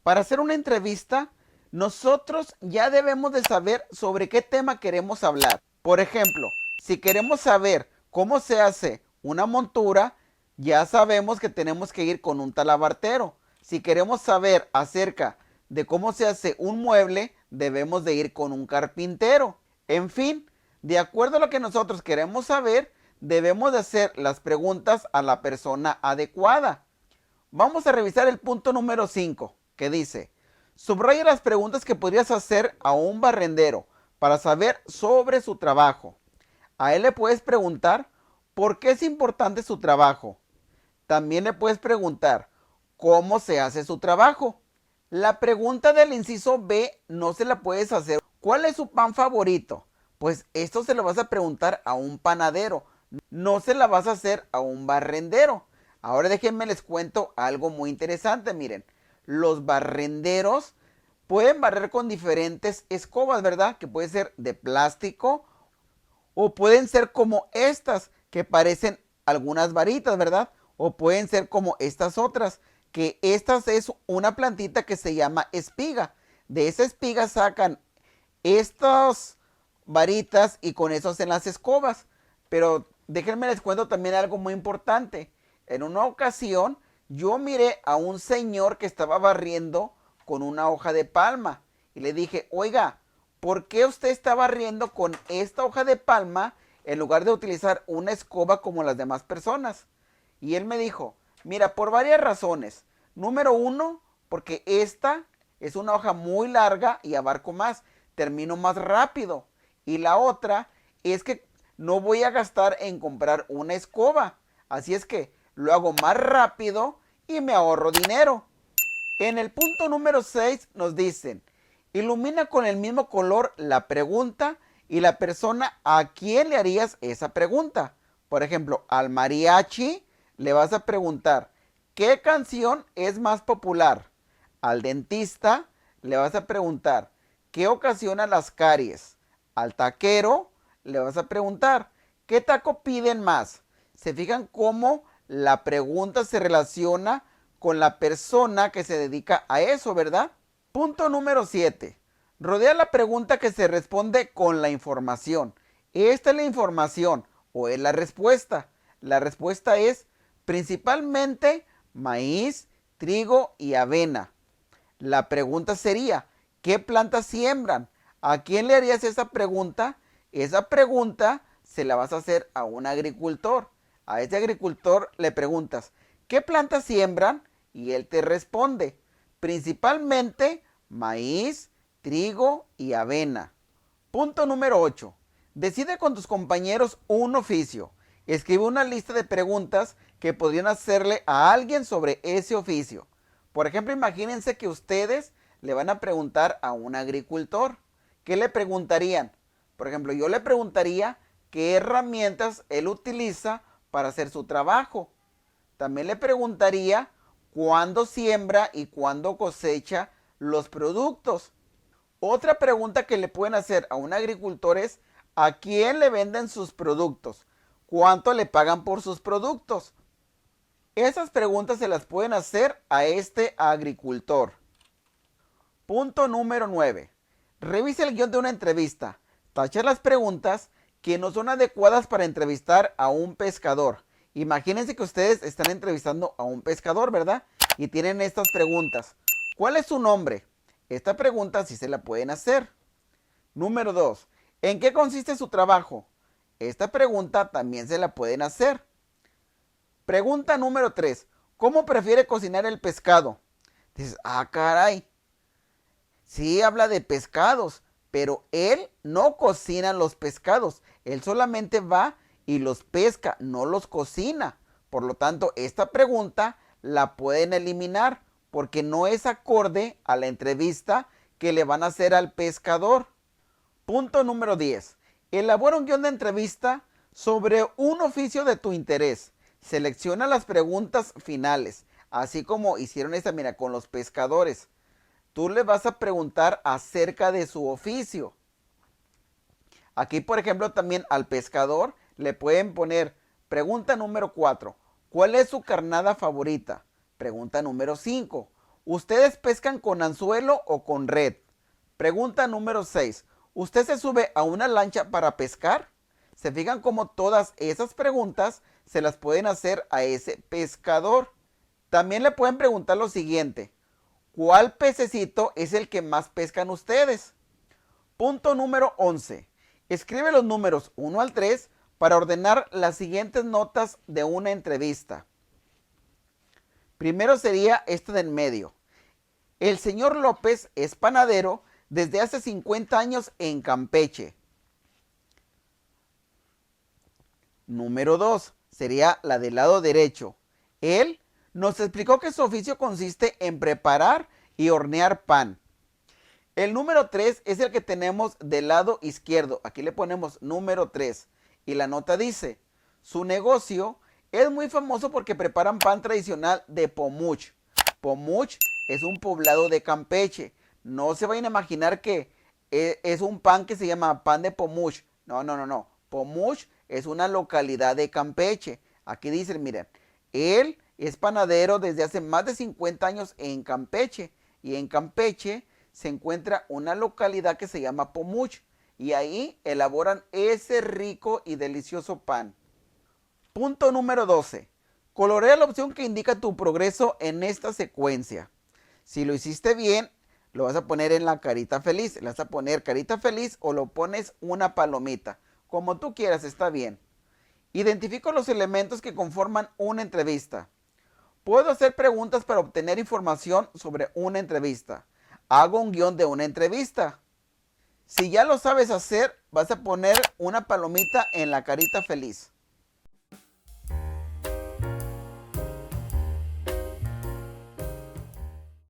Para hacer una entrevista, nosotros ya debemos de saber sobre qué tema queremos hablar. Por ejemplo, si queremos saber cómo se hace una montura, ya sabemos que tenemos que ir con un talabartero. Si queremos saber acerca de cómo se hace un mueble, debemos de ir con un carpintero. En fin, de acuerdo a lo que nosotros queremos saber, debemos de hacer las preguntas a la persona adecuada. Vamos a revisar el punto número 5, que dice: subraya las preguntas que podrías hacer a un barrendero para saber sobre su trabajo. A él le puedes preguntar por qué es importante su trabajo. También le puedes preguntar cómo se hace su trabajo. La pregunta del inciso B no se la puedes hacer. ¿Cuál es su pan favorito? Pues esto se lo vas a preguntar a un panadero. No se la vas a hacer a un barrendero. Ahora déjenme les cuento algo muy interesante. Miren, los barrenderos pueden barrer con diferentes escobas, ¿verdad? Que puede ser de plástico o pueden ser como estas que parecen algunas varitas, ¿verdad? O pueden ser como estas otras, que estas es una plantita que se llama espiga. De esa espiga sacan estas varitas y con eso hacen las escobas. Pero déjenme les cuento también algo muy importante. En una ocasión yo miré a un señor que estaba barriendo con una hoja de palma y le dije: oiga, ¿por qué usted está barriendo con esta hoja de palma en lugar de utilizar una escoba como las demás personas? Y él me dijo: mira, por varias razones. Número uno, porque esta es una hoja muy larga y abarco más, termino más rápido. Y la otra es que no voy a gastar en comprar una escoba. Así es que lo hago más rápido y me ahorro dinero. En el punto número 6 nos dicen: ilumina con el mismo color la pregunta y la persona a quién le harías esa pregunta. Por ejemplo, al mariachi le vas a preguntar: ¿qué canción es más popular? Al dentista le vas a preguntar: ¿qué ocasiona las caries? Al taquero le vas a preguntar: ¿qué taco piden más? ¿Se fijan cómo la pregunta se relaciona con la persona que se dedica a eso, verdad? Punto número 7. Rodea la pregunta que se responde con la información. ¿Esta es la información o es la respuesta? La respuesta es principalmente maíz, trigo y avena. La pregunta sería: ¿qué plantas siembran? ¿A quién le harías esa pregunta? Esa pregunta se la vas a hacer a un agricultor. A ese agricultor le preguntas: ¿qué plantas siembran? Y él te responde: principalmente maíz, trigo y avena. Punto número 8. Decide con tus compañeros un oficio. Escribe una lista de preguntas que podrían hacerle a alguien sobre ese oficio. Por ejemplo, imagínense que ustedes le van a preguntar a un agricultor. ¿Qué le preguntarían? Por ejemplo, yo le preguntaría qué herramientas él utiliza para hacer su trabajo. También le preguntaría cuándo siembra y cuándo cosecha los productos. Otra pregunta que le pueden hacer a un agricultor es: ¿a quién le venden sus productos? ¿Cuánto le pagan por sus productos? Esas preguntas se las pueden hacer a este agricultor. Punto número 9. Revisa el guión de una entrevista. Tacha las preguntas que no son adecuadas para entrevistar a un pescador. Imagínense que ustedes están entrevistando a un pescador, ¿verdad? Y tienen estas preguntas. ¿Cuál es su nombre? Esta pregunta sí se la pueden hacer. Número 2. ¿En qué consiste su trabajo? Esta pregunta también se la pueden hacer. Pregunta número 3. ¿Cómo prefiere cocinar el pescado? Dices: ah, caray. Sí habla de pescados, pero él no cocina los pescados. Él solamente va y los pesca, no los cocina. Por lo tanto, esta pregunta la pueden eliminar porque no es acorde a la entrevista que le van a hacer al pescador. Punto número 10. Elabora un guión de entrevista sobre un oficio de tu interés. Selecciona las preguntas finales, así como hicieron esta, mira, con los pescadores. Tú le vas a preguntar acerca de su oficio. Aquí, por ejemplo, también al pescador le pueden poner: pregunta número 4. ¿Cuál es su carnada favorita? Pregunta número 5. ¿Ustedes pescan con anzuelo o con red? Pregunta número 6. ¿Usted se sube a una lancha para pescar? Se fijan como todas esas preguntas se las pueden hacer a ese pescador. También le pueden preguntar lo siguiente. ¿Cuál pececito es el que más pescan ustedes? Punto número 11. Escribe los números 1 al 3 para ordenar las siguientes notas de una entrevista. Primero sería este de en medio. El señor López es panadero desde hace 50 años en Campeche. Número 2 sería la del lado derecho. Él nos explicó que su oficio consiste en preparar y hornear pan. El número 3 es el que tenemos del lado izquierdo. Aquí le ponemos número 3. Y la nota dice, su negocio es muy famoso porque preparan pan tradicional de Pomuch. Pomuch es un poblado de Campeche. No se vayan a imaginar que es un pan que se llama pan de Pomuch. No, no, no, no. Pomuch es una localidad de Campeche. Aquí dicen, miren, él es panadero desde hace más de 50 años en Campeche. Y en Campeche se encuentra una localidad que se llama Pomuch. Y ahí elaboran ese rico y delicioso pan. Punto número 12. Colorea la opción que indica tu progreso en esta secuencia. Si lo hiciste bien, lo vas a poner en la carita feliz. Le vas a poner carita feliz o lo pones una palomita. Como tú quieras, está bien. Identifico los elementos que conforman una entrevista. Puedo hacer preguntas para obtener información sobre una entrevista. Hago un guión de una entrevista. Si ya lo sabes hacer, vas a poner una palomita en la carita feliz.